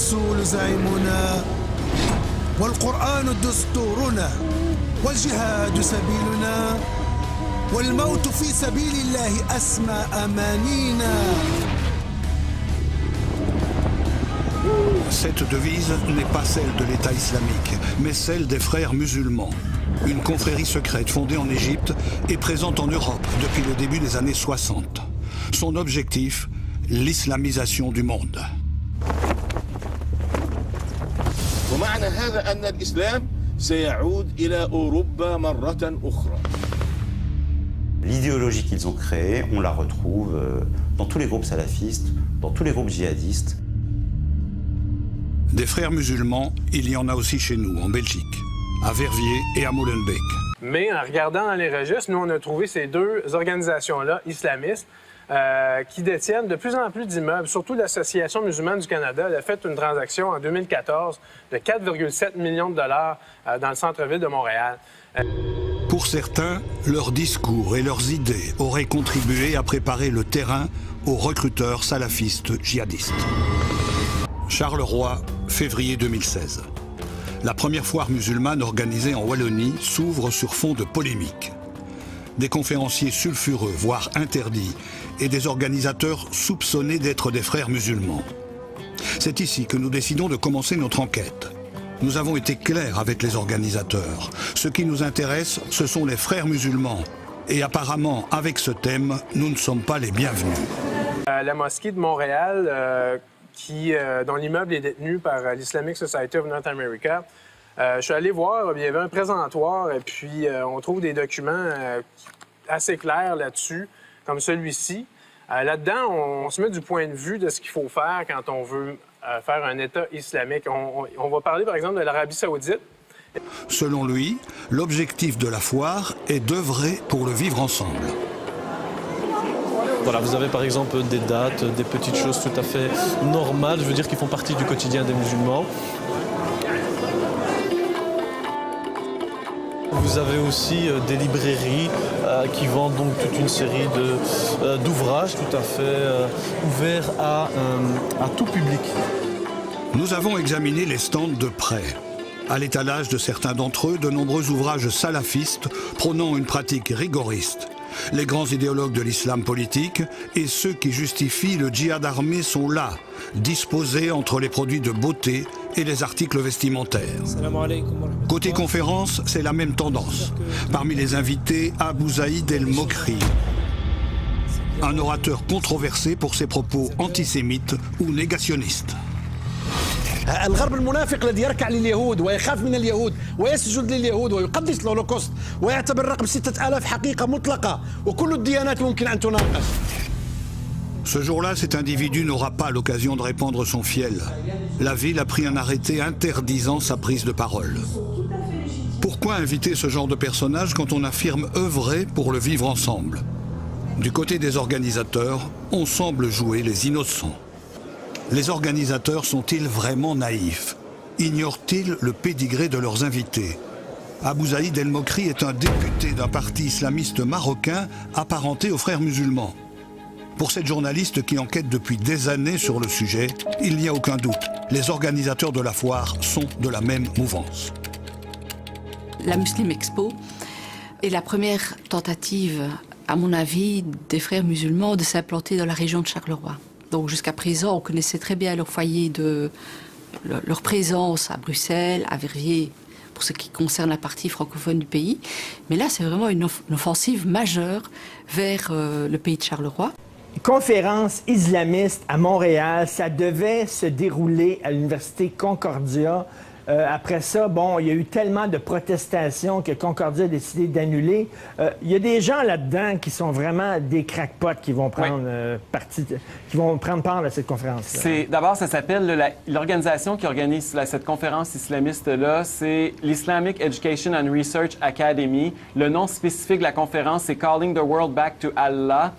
الرسول زعيمنا والقرآن دستورنا والجهاد سبيلنا والموت في سبيل الله أسمى أمانينا. Cette devise n'est pas celle de l'État islamique, mais celle des frères musulmans. Une confrérie secrète fondée en Égypte et présente en Europe depuis le début des années 60. Son objectif, l'islamisation du monde. ومعنى هذا أن الإسلام سيعود إلى أوروبا مرة أخرى. L'idéologie qu'ils ont créée, on la retrouve dans tous les groupes salafistes, dans tous les groupes djihadistes. Des frères musulmans, il y en a aussi chez nous, en Belgique, à Verviers et à Molenbeek. Mais en regardant dans les registres, nous, on a trouvé ces deux organisations-là, islamistes, qui détiennent de plus en plus d'immeubles. Surtout l'Association musulmane du Canada elle a fait une transaction en 2014 de 4,7 millions de dollars dans le centre-ville de Montréal. Pour certains, leurs discours et leurs idées auraient contribué à préparer le terrain aux recruteurs salafistes djihadistes. Charleroi, février 2016. La première foire musulmane organisée en Wallonie s'ouvre sur fond de polémique. Des conférenciers sulfureux, voire interdits, et des organisateurs soupçonnés d'être des frères musulmans. C'est ici que nous décidons de commencer notre enquête. Nous avons été clairs avec les organisateurs. Ce qui nous intéresse, ce sont les frères musulmans. Et apparemment, avec ce thème, nous ne sommes pas les bienvenus. La mosquée de Montréal, dont l'immeuble est détenu par l'Islamic Society of North America, je suis allé voir, il y avait un présentoir, et puis on trouve des documents assez clairs là-dessus, comme celui-ci. Là-dedans, on se met du point de vue de ce qu'il faut faire quand on veut faire un État islamique. On va parler, par exemple, de l'Arabie saoudite. Selon lui, l'objectif de la foire est d'œuvrer pour le vivre ensemble. Voilà, vous avez par exemple des dates, des petites choses tout à fait normales, je veux dire, qui font partie du quotidien des musulmans. Vous avez aussi des librairies qui vendent donc toute une série d'ouvrages tout à fait ouverts à tout public. Nous avons examiné les stands de près. À l'étalage de certains d'entre eux, de nombreux ouvrages salafistes prônant une pratique rigoriste. Les grands idéologues de l'islam politique et ceux qui justifient le djihad armé sont là, disposés entre les produits de beauté et les articles vestimentaires. Côté conférence, c'est la même tendance. Parmi les invités, Abou Zaïd El Mokri, un orateur controversé pour ses propos antisémites ou négationnistes. الغرب المنافق الذي يركع لليهود ويخاف من اليهود ويسجد لليهود ويقدس الهولوكوست ويعتبر رقم 6000 حقيقة مطلقة وكل الديانات ممكن أن تناقش. Ce jour-là, cet individu n'aura pas l'occasion de répandre son fiel. La ville a pris un arrêté interdisant sa prise de parole. Pourquoi inviter ce genre de personnage quand on affirme œuvrer pour le vivre ensemble? Du côté des organisateurs, on semble jouer les innocents. Les organisateurs sont-ils vraiment naïfs? Ignorent-ils le pédigré de leurs invités? Abou Zaïd El Mokri est un député d'un parti islamiste marocain apparenté aux frères musulmans. Pour cette journaliste qui enquête depuis des années sur le sujet, il n'y a aucun doute, les organisateurs de la foire sont de la même mouvance. La Muslim Expo est la première tentative, à mon avis, des frères musulmans de s'implanter dans la région de Charleroi. Donc jusqu'à présent, on connaissait très bien leur foyer, leur présence à Bruxelles, à Verviers, pour ce qui concerne la partie francophone du pays. Mais là, c'est vraiment une offensive majeure vers le pays de Charleroi. Conférence islamiste à Montréal, ça devait se dérouler à l'Université Concordia. Après ça, bon, il y a eu tellement de protestations que Concordia a décidé d'annuler. Il y a des gens là-dedans qui sont vraiment des crackpots qui vont prendre qui vont prendre part à cette conférence-là. D'abord, ça s'appelle l'organisation qui organise cette conférence islamiste-là, c'est l'Islamic Education and Research Academy. Le nom spécifique de la conférence, c'est Calling the World Back to Allah.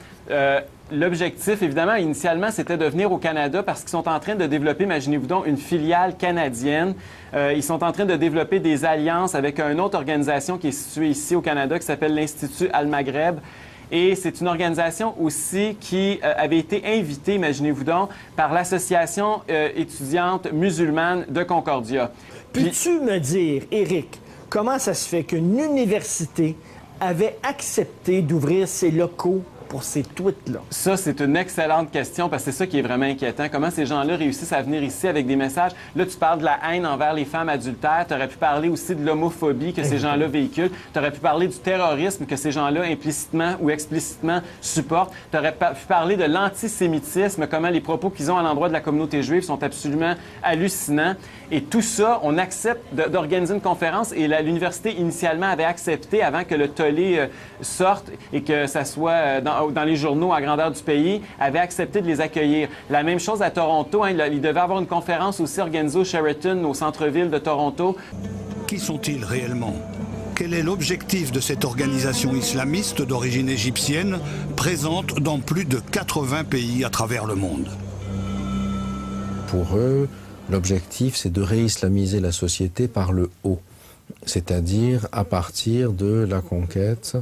L'objectif, évidemment, initialement, c'était de venir au Canada parce qu'ils sont en train de développer, imaginez-vous donc, une filiale canadienne. Ils sont en train de développer des alliances avec une autre organisation qui est située ici au Canada qui s'appelle l'Institut Al-Maghreb. Et c'est une organisation aussi qui avait été invitée, imaginez-vous donc, par l'Association étudiante musulmane de Concordia. Peux-tu me dire, Éric, comment ça se fait qu'une université avait accepté d'ouvrir ses locaux pour ces tweets-là? Ça, c'est une excellente question parce que c'est ça qui est vraiment inquiétant. Comment ces gens-là réussissent à venir ici avec des messages? Là, tu parles de la haine envers les femmes adultères. Tu aurais pu parler aussi de l'homophobie que ces gens-là véhiculent. Tu aurais pu parler du terrorisme que ces gens-là implicitement ou explicitement supportent. Tu aurais pu parler de l'antisémitisme, comment les propos qu'ils ont à l'endroit de la communauté juive sont absolument hallucinants. Et tout ça, on accepte d'organiser une conférence et l'université initialement avait accepté avant que le tollé sorte et que ça soit dans les journaux à grandeur du pays, avait accepté de les accueillir. La même chose à Toronto. Hein, il devait avoir une conférence aussi organisée au Sheraton, au centre-ville de Toronto. Qui sont-ils réellement? Quel est l'objectif de cette organisation islamiste d'origine égyptienne, présente dans plus de 80 pays à travers le monde? Pour eux, l'objectif, c'est de réislamiser la société par le haut, c'est-à-dire à partir de la conquête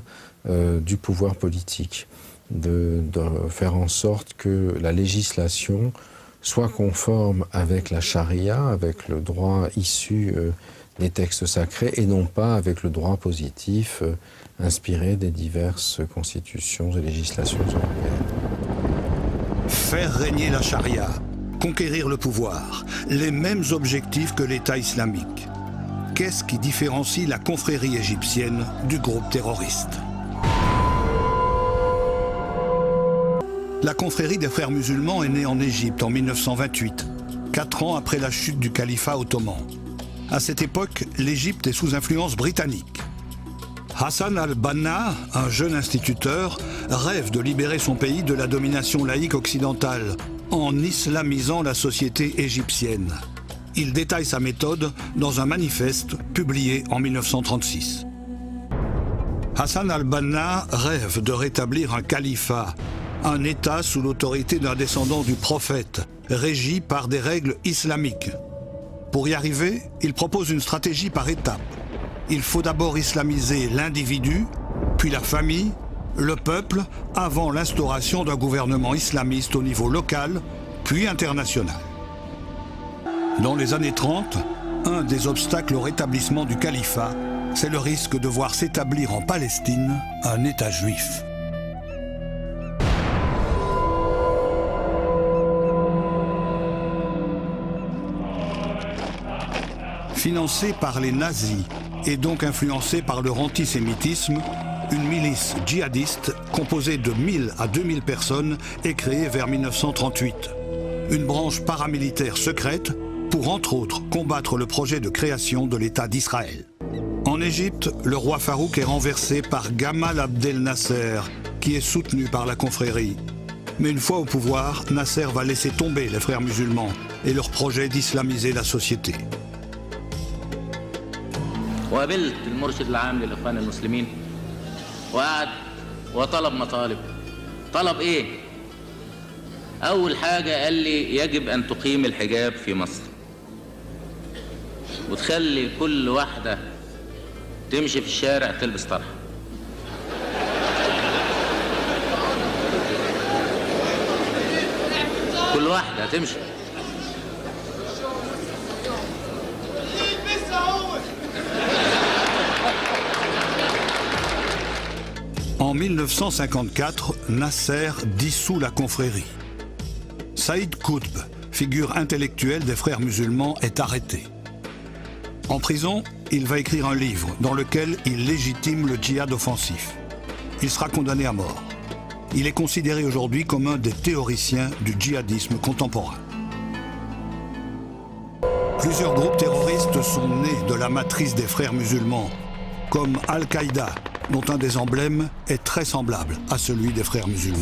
du pouvoir politique, de faire en sorte que la législation soit conforme avec la charia, avec le droit issu des textes sacrés et non pas avec le droit positif inspiré des diverses constitutions et législations européennes. Faire régner la charia, conquérir le pouvoir, les mêmes objectifs que l'État islamique. Qu'est-ce qui différencie la confrérie égyptienne du groupe terroriste? La confrérie des frères musulmans est née en Égypte en 1928, 4 ans après la chute du califat ottoman. À cette époque, l'Égypte est sous influence britannique. Hassan al-Banna, un jeune instituteur, rêve de libérer son pays de la domination laïque occidentale en islamisant la société égyptienne. Il détaille sa méthode dans un manifeste publié en 1936. Hassan al-Banna rêve de rétablir un califat, un État sous l'autorité d'un descendant du prophète, régi par des règles islamiques. Pour y arriver, il propose une stratégie par étapes. Il faut d'abord islamiser l'individu, puis la famille, le peuple, avant l'instauration d'un gouvernement islamiste au niveau local, puis international. Dans les années 30, un des obstacles au rétablissement du califat, c'est le risque de voir s'établir en Palestine un État juif. Financée par les nazis et donc influencée par leur antisémitisme, une milice djihadiste composée de 1000 à 2000 personnes est créée vers 1938. Une branche paramilitaire secrète pour, entre autres, combattre le projet de création de l'État d'Israël. En Égypte, le roi Farouk est renversé par Gamal Abdel Nasser, qui est soutenu par la confrérie. Mais une fois au pouvoir, Nasser va laisser tomber les frères musulmans et leur projet d'islamiser la société. وقابلت المرشد العام للإخوان المسلمين وقعد وطلب مطالب. طلب إيه؟ أول حاجة قال لي يجب أن تقيم الحجاب في مصر وتخلي كل واحدة تمشي في الشارع تلبس طرحة. كل واحدة تمشي. En 1954, Nasser dissout la confrérie. Saïd Qutb, figure intellectuelle des frères musulmans, est arrêté. En prison, il va écrire un livre dans lequel il légitime le djihad offensif. Il sera condamné à mort. Il est considéré aujourd'hui comme un des théoriciens du djihadisme contemporain. Plusieurs groupes terroristes sont nés de la matrice des frères musulmans, comme Al-Qaïda, dont un des emblèmes est très semblable à celui des frères musulmans.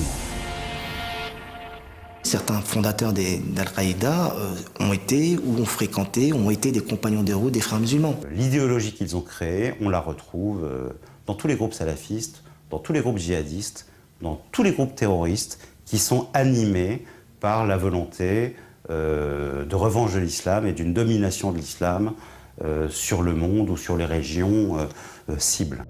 Certains fondateurs d'Al-Qaïda ont été ou ont fréquenté, ont été des compagnons de route des frères musulmans. L'idéologie qu'ils ont créée, on la retrouve dans tous les groupes salafistes, dans tous les groupes djihadistes, dans tous les groupes terroristes qui sont animés par la volonté de revanche de l'islam et d'une domination de l'islam sur le monde ou sur les régions cibles.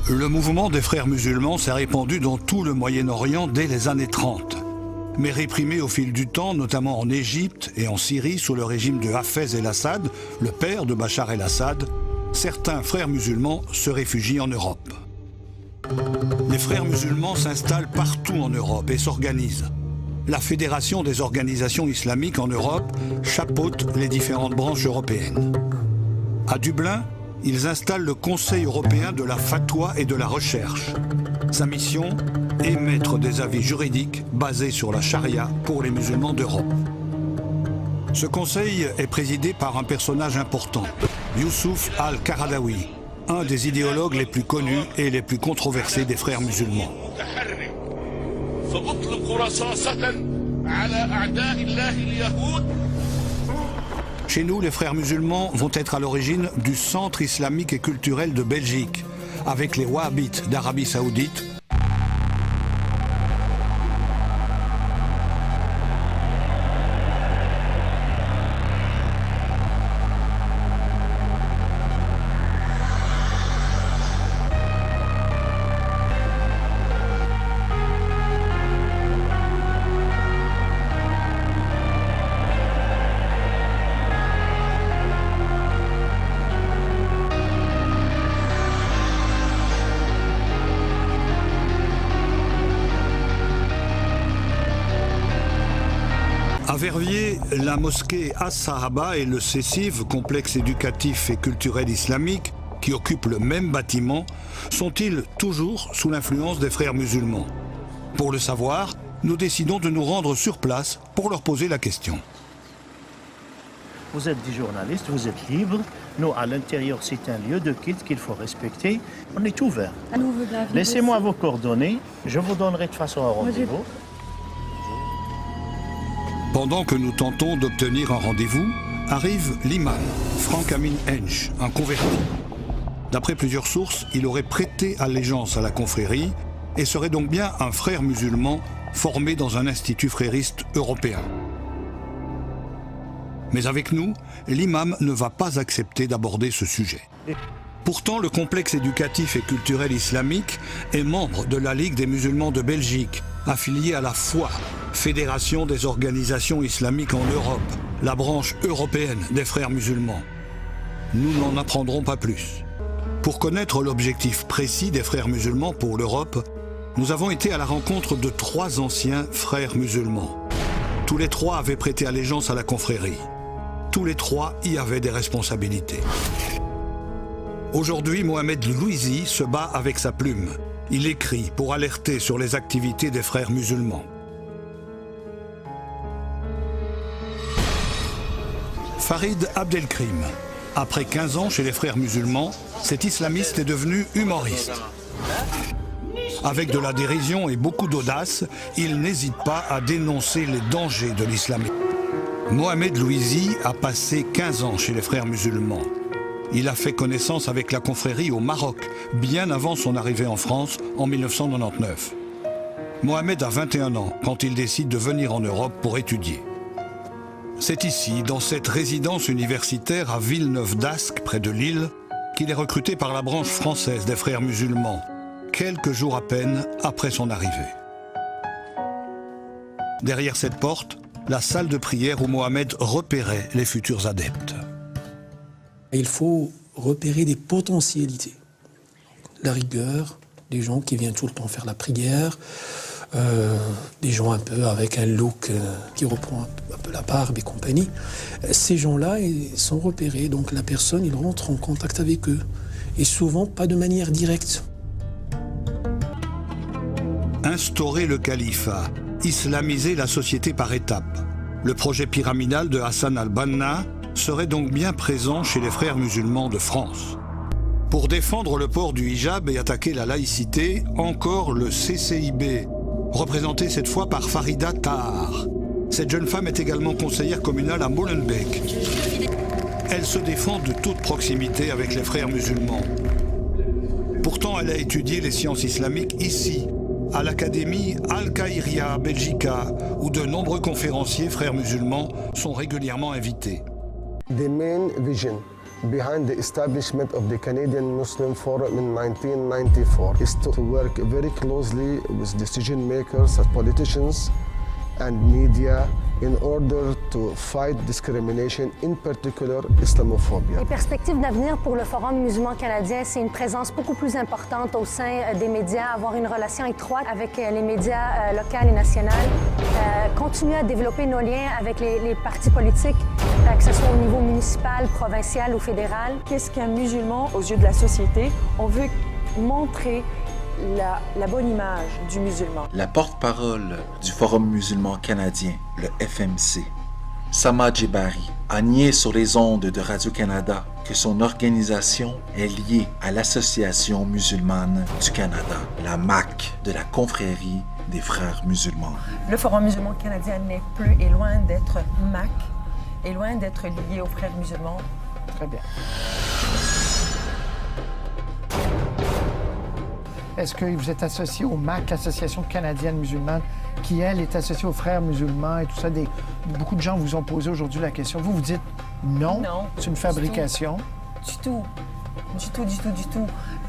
Le mouvement des frères musulmans s'est répandu dans tout le Moyen-Orient dès les années 30. Mais réprimé au fil du temps, notamment en Égypte et en Syrie sous le régime de Hafez el-Assad, le père de Bachar el-Assad, certains frères musulmans se réfugient en Europe. Les frères musulmans s'installent partout en Europe et s'organisent. La Fédération des organisations islamiques en Europe chapeaute les différentes branches européennes. À Dublin, ils installent le Conseil européen de la fatwa et de la recherche. Sa mission, émettre des avis juridiques basés sur la charia pour les musulmans d'Europe. Ce conseil est présidé par un personnage important, Youssouf al-Qaradawi, un des idéologues les plus connus et les plus controversés des frères musulmans. Chez nous, les frères musulmans vont être à l'origine du Centre islamique et culturel de Belgique, avec les Wahhabites d'Arabie Saoudite. À Verviers, la mosquée As-Sahaba et le Cessive, complexe éducatif et culturel islamique, qui occupent le même bâtiment, sont-ils toujours sous l'influence des frères musulmans? Pour le savoir, nous décidons de nous rendre sur place pour leur poser la question. Vous êtes des journalistes, vous êtes libres. Nous, à l'intérieur, c'est un lieu de culte qu'il faut respecter. On est ouvert. Laissez-moi vos coordonnées. Je vous donnerai de façon un rendez-vous. Pendant que nous tentons d'obtenir un rendez-vous, arrive l'imam, Frank Amin Hench, un converti. D'après plusieurs sources, il aurait prêté allégeance à la confrérie et serait donc bien un frère musulman formé dans un institut frériste européen. Mais avec nous, l'imam ne va pas accepter d'aborder ce sujet. Pourtant, le complexe éducatif et culturel islamique est membre de la Ligue des musulmans de Belgique, affiliée à la FOI, Fédération des organisations islamiques en Europe, la branche européenne des frères musulmans. Nous n'en apprendrons pas plus. Pour connaître l'objectif précis des frères musulmans pour l'Europe, nous avons été à la rencontre de 3 anciens frères musulmans. Tous les 3 avaient prêté allégeance à la confrérie. Tous les 3 y avaient des responsabilités. Aujourd'hui, Mohamed Louisi se bat avec sa plume. Il écrit pour alerter sur les activités des frères musulmans. Farid Abdelkrim. Après 15 ans chez les frères musulmans, cet islamiste est devenu humoriste. Avec de la dérision et beaucoup d'audace, il n'hésite pas à dénoncer les dangers de l'islamisme. Mohamed Louisi a passé 15 ans chez les frères musulmans. Il a fait connaissance avec la confrérie au Maroc, bien avant son arrivée en France en 1999. Mohamed a 21 ans quand il décide de venir en Europe pour étudier. C'est ici, dans cette résidence universitaire à Villeneuve-d'Ascq, près de Lille, qu'il est recruté par la branche française des frères musulmans, quelques jours à peine après son arrivée. Derrière cette porte, la salle de prière où Mohamed repérait les futurs adeptes. Il faut repérer des potentialités. La rigueur, des gens qui viennent tout le temps faire la prière, des gens un peu avec un look qui reprend un peu la barbe et compagnie. Ces gens-là, ils sont repérés, donc la personne, il rentre en contact avec eux. Et souvent, pas de manière directe. Instaurer le califat, islamiser la société par étapes. Le projet pyramidal de Hassan al-Banna serait donc bien présent chez les frères musulmans de France. Pour défendre le port du hijab et attaquer la laïcité, encore le CCIB, représenté cette fois par Farida Tahar. Cette jeune femme est également conseillère communale à Molenbeek. Elle se défend de toute proximité avec les frères musulmans. Pourtant, elle a étudié les sciences islamiques ici, à l'Académie Al-Khayriya Belgica, où de nombreux conférenciers frères musulmans sont régulièrement invités. The main vision behind the establishment of the Canadian Muslim Forum in 1994 is to work very closely with decision makers, such politicians and media, in order to fight discrimination, in particular Islamophobia. Les perspectives d'avenir pour le Forum musulman canadien, c'est une présence beaucoup plus importante au sein des médias, avoir une relation étroite avec les médias locaux et nationaux, continuer à développer nos liens avec les partis politiques, que ce soit au niveau municipal, provincial ou fédéral. Qu'est-ce qu'un musulman aux yeux de la société? On veut montrer la bonne image du musulman. La porte-parole du Forum musulman canadien, le FMC, Sama Djebari, a nié sur les ondes de Radio-Canada que son organisation est liée à l'Association musulmane du Canada, la MAC de la confrérie des frères musulmans. Le Forum musulman canadien n'est plus et loin d'être MAC, est loin d'être lié aux frères musulmans. Très bien. Est-ce que vous êtes associé au MAC, l'Association canadienne musulmane, qui, elle, est associée aux frères musulmans et tout ça? Beaucoup de gens vous ont posé aujourd'hui la question. Vous dites non, c'est une fabrication. Du tout.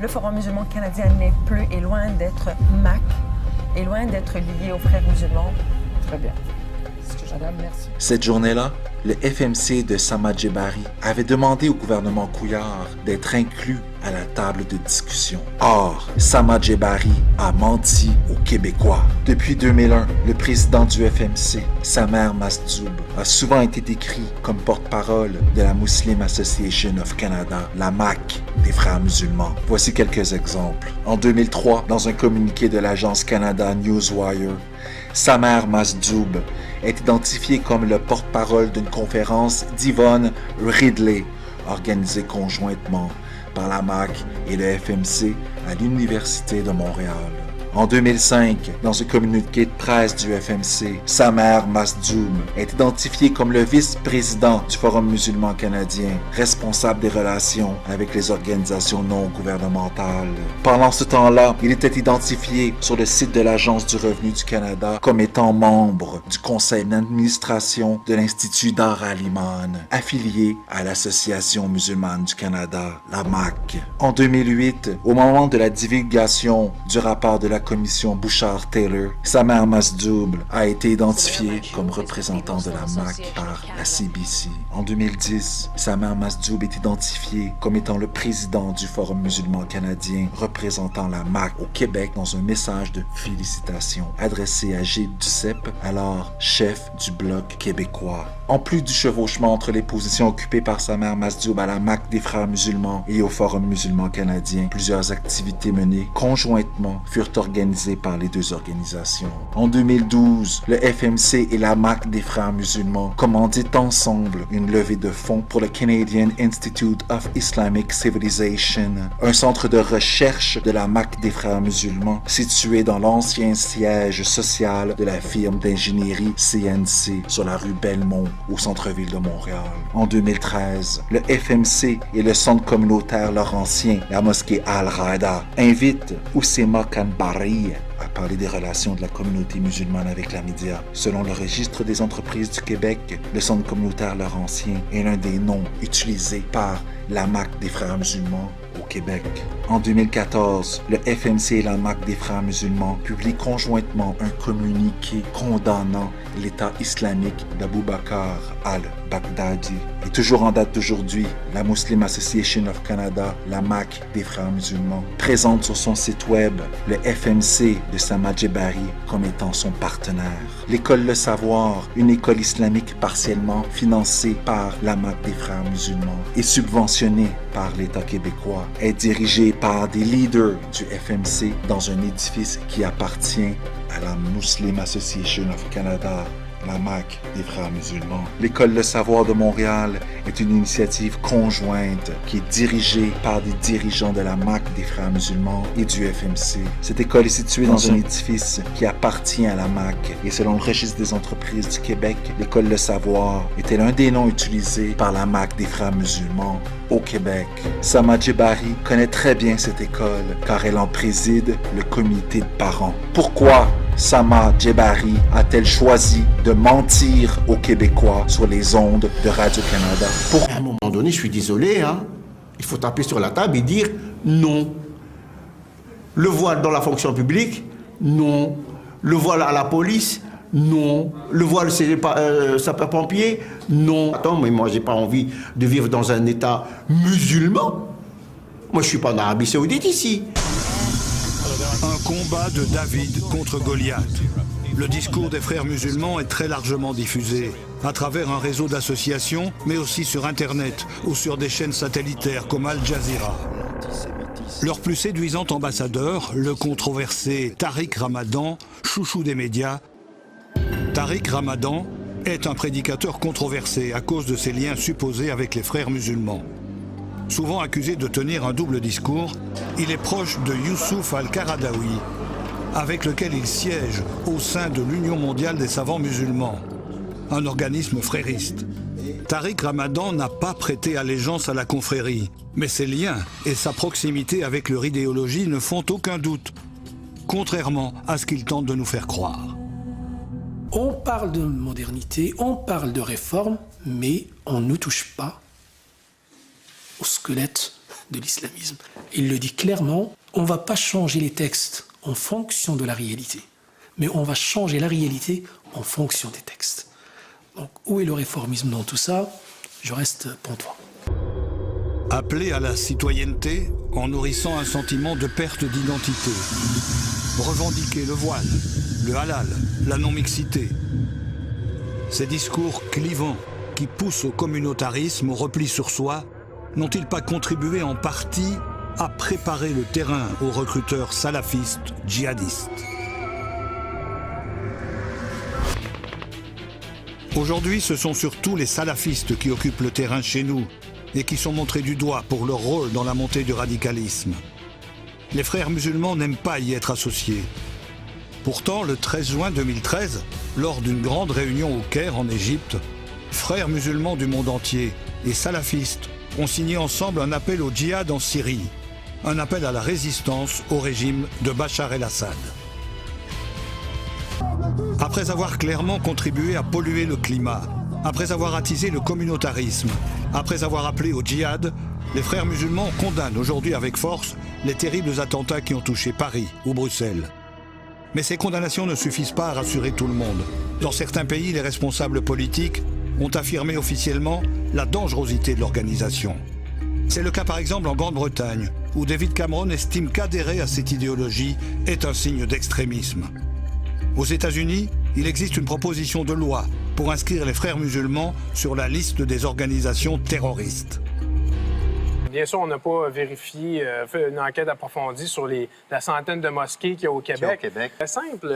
Le Forum musulman canadien n'est plus et loin d'être MAC, est loin d'être lié aux frères musulmans. Très bien. Madame, merci. Cette journée-là, le FMC de Sama Djebari avait demandé au gouvernement Couillard d'être inclus à la table de discussion. Or, Sama Djebari a menti aux Québécois. Depuis 2001, le président du FMC, Samer Masdioub, a souvent été décrit comme porte-parole de la Muslim Association of Canada, la MAC des frères musulmans. Voici quelques exemples. En 2003, dans un communiqué de l'agence Canada Newswire, Samer Masdioub est identifié comme le porte-parole d'une conférence d'Yvonne Ridley, organisée conjointement par la MAC et le FMC à l'Université de Montréal. En 2005, dans un communiqué de presse du FMC, Samer Masdioub est identifié comme le vice-président du Forum musulman canadien, responsable des relations avec les organisations non gouvernementales. Pendant ce temps-là, il était identifié sur le site de l'Agence du revenu du Canada comme étant membre du conseil d'administration de l'Institut Dar al-Iman, affilié à l'Association musulmane du Canada, la MAC. En 2008, au moment de la divulgation du rapport de la commission Bouchard-Taylor, Samer Masdioub a été identifié comme représentant de la MAC par la CBC. En 2010, Samer Masdioub est identifié comme étant le président du Forum musulman canadien représentant la MAC au Québec dans un message de félicitations adressé à Gilles Duceppe, alors chef du Bloc québécois. En plus du chevauchement entre les positions occupées par Samer Masdioub à la MAC des frères musulmans et au Forum musulman canadien, plusieurs activités menées conjointement furent organisées par les deux organisations. En 2012, le FMC et la MAC des frères musulmans commanditent ensemble une levée de fonds pour le Canadian Institute of Islamic Civilization, un centre de recherche de la MAC des frères musulmans situé dans l'ancien siège social de la firme d'ingénierie CNC sur la rue Belmont au centre-ville de Montréal. En 2013, le FMC et le centre communautaire laurentien, la mosquée Al-Raida, invitent Oussema Kanbari à parler des relations de la communauté musulmane avec la média. Selon le registre des entreprises du Québec, le centre communautaire laurentien est l'un des noms utilisés par la MAC des frères musulmans au Québec. En 2014, le FMC et la MAC des frères musulmans publient conjointement un communiqué condamnant l'État islamique d'Abou Bakr al-Baghdadi. Et toujours en date d'aujourd'hui, la Muslim Association of Canada, la MAC des frères musulmans, présente sur son site web le FMC de Sama Djebari comme étant son partenaire. L'école Le Savoir, une école islamique partiellement financée par la MAC des frères musulmans et subventionnée par l'État québécois, est dirigée par des leaders du FMC dans un édifice qui appartient à la Muslim Association of Canada, la MAC des frères musulmans. L'école Le Savoir de Montréal est une initiative conjointe qui est dirigée par des dirigeants de la MAC des frères musulmans et du FMC. Cette école est située dans un édifice qui appartient à la MAC et selon le registre des entreprises du Québec, l'école Le Savoir était l'un des noms utilisés par la MAC des frères musulmans au Québec. Sama Djebari connaît très bien cette école car elle en préside le comité de parents. Pourquoi Sama Djebari a-t-elle choisi de mentir aux Québécois sur les ondes de Radio-Canada? À un moment donné, je suis désolé, hein, il faut taper sur la table et dire non. Le voile dans la fonction publique, non. Le voile à la police, non. Le voile sapeur-pompier, non. Attends, mais moi, j'ai pas envie de vivre dans un État musulman. Moi, je suis pas en Arabie Saoudite ici. Un combat de David contre Goliath. Le discours des frères musulmans est très largement diffusé à travers un réseau d'associations, mais aussi sur Internet ou sur des chaînes satellitaires comme Al Jazeera. Leur plus séduisant ambassadeur, le controversé Tariq Ramadan, chouchou des médias. Tariq Ramadan est un prédicateur controversé à cause de ses liens supposés avec les frères musulmans. Souvent accusé de tenir un double discours, il est proche de Youssouf Al-Qaradawi, avec lequel il siège au sein de l'Union mondiale des savants musulmans, un organisme frériste. Tariq Ramadan n'a pas prêté allégeance à la confrérie, mais ses liens et sa proximité avec leur idéologie ne font aucun doute, contrairement à ce qu'il tente de nous faire croire. On parle de modernité, on parle de réforme, mais on ne touche pas au squelette de l'islamisme. Il le dit clairement, on ne va pas changer les textes en fonction de la réalité, mais on va changer la réalité en fonction des textes. Donc, où est le réformisme dans tout ça? Je reste pantois. Appelé à la citoyenneté en nourrissant un sentiment de perte d'identité. Revendiquer le voile, le halal, la non-mixité. Ces discours clivants qui poussent au communautarisme, au repli sur soi, n'ont-ils pas contribué en partie à préparer le terrain aux recruteurs salafistes djihadistes? Aujourd'hui, ce sont surtout les salafistes qui occupent le terrain chez nous et qui sont montrés du doigt pour leur rôle dans la montée du radicalisme. Les frères musulmans n'aiment pas y être associés. Pourtant, le 13 juin 2013, lors d'une grande réunion au Caire en Égypte, frères musulmans du monde entier et salafistes ont signé ensemble un appel au djihad en Syrie, un appel à la résistance au régime de Bachar el-Assad. Après avoir clairement contribué à polluer le climat, après avoir attisé le communautarisme, après avoir appelé au djihad, les frères musulmans condamnent aujourd'hui avec force les terribles attentats qui ont touché Paris ou Bruxelles. Mais ces condamnations ne suffisent pas à rassurer tout le monde. Dans certains pays, les responsables politiques ont affirmé officiellement la dangerosité de l'organisation. C'est le cas par exemple en Grande-Bretagne, où David Cameron estime qu'adhérer à cette idéologie est un signe d'extrémisme. Aux États-Unis, il existe une proposition de loi pour inscrire les frères musulmans sur la liste des organisations terroristes. Bien sûr, on n'a pas vérifié, fait une enquête approfondie sur la centaine de mosquées qu'il y a au Québec. C'est simple,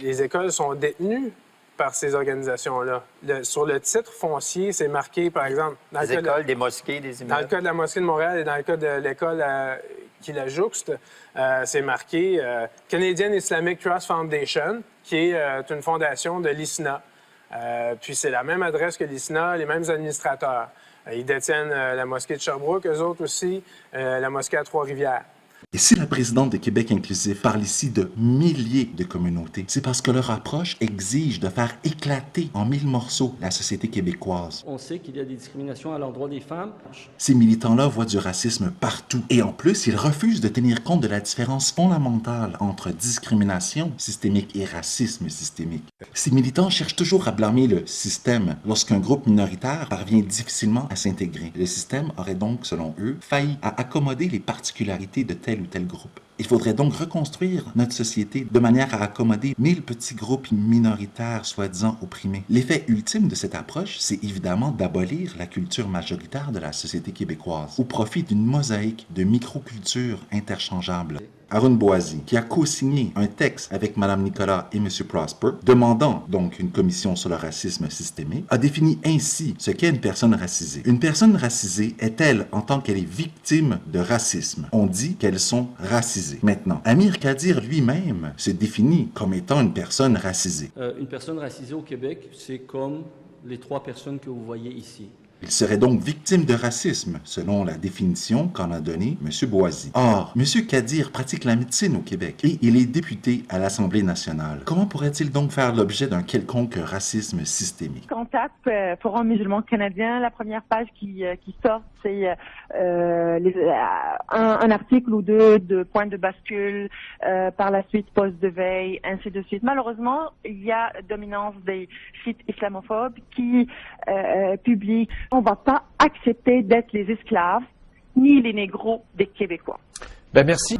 les écoles sont détenues par ces organisations-là. Sur le titre foncier, c'est marqué, par exemple... Des écoles, des mosquées, des immeubles. Dans le cas de la mosquée de Montréal et dans le cas de l'école qui la jouxte, c'est marqué Canadian Islamic Trust Foundation, qui est une fondation de l'ISNA. Puis c'est la même adresse que l'ISNA, les mêmes administrateurs. Ils détiennent la mosquée de Sherbrooke, eux autres aussi, la mosquée à Trois-Rivières. Et si la présidente de Québec Inclusif parle ici de milliers de communautés, c'est parce que leur approche exige de faire éclater en 1000 morceaux la société québécoise. On sait qu'il y a des discriminations à l'endroit des femmes. Ces militants-là voient du racisme partout. Et en plus, ils refusent de tenir compte de la différence fondamentale entre discrimination systémique et racisme systémique. Ces militants cherchent toujours à blâmer le système lorsqu'un groupe minoritaire parvient difficilement à s'intégrer. Le système aurait donc, selon eux, failli à accommoder les particularités de tel ou tel groupe. Il faudrait donc reconstruire notre société de manière à accommoder 1000 petits groupes minoritaires soi-disant opprimés. L'effet ultime de cette approche, c'est évidemment d'abolir la culture majoritaire de la société québécoise au profit d'une mosaïque de microcultures interchangeables. Arun Boisy, qui a co-signé un texte avec Mme Nicolas et M. Prosper, demandant donc une commission sur le racisme systémique, a défini ainsi ce qu'est une personne racisée. Une personne racisée est-elle en tant qu'elle est victime de racisme? On dit qu'elles sont racisées. Maintenant, Amir Kadir lui-même se définit comme étant une personne racisée. Une personne racisée au Québec, c'est comme les 3 personnes que vous voyez ici. Il serait donc victime de racisme, selon la définition qu'en a donnée M. Boisy. Or, M. Kadir pratique la médecine au Québec et il est député à l'Assemblée nationale. Comment pourrait-il donc faire l'objet d'un quelconque racisme systémique? Quand on tape Forum musulman canadien, la première page qui sort, c'est un article ou deux de points de bascule, par la suite poste de veille, ainsi de suite. Malheureusement, il y a dominance des sites islamophobes qui publient « On ne va pas accepter d'être les esclaves ni les négros des Québécois ». Ben merci.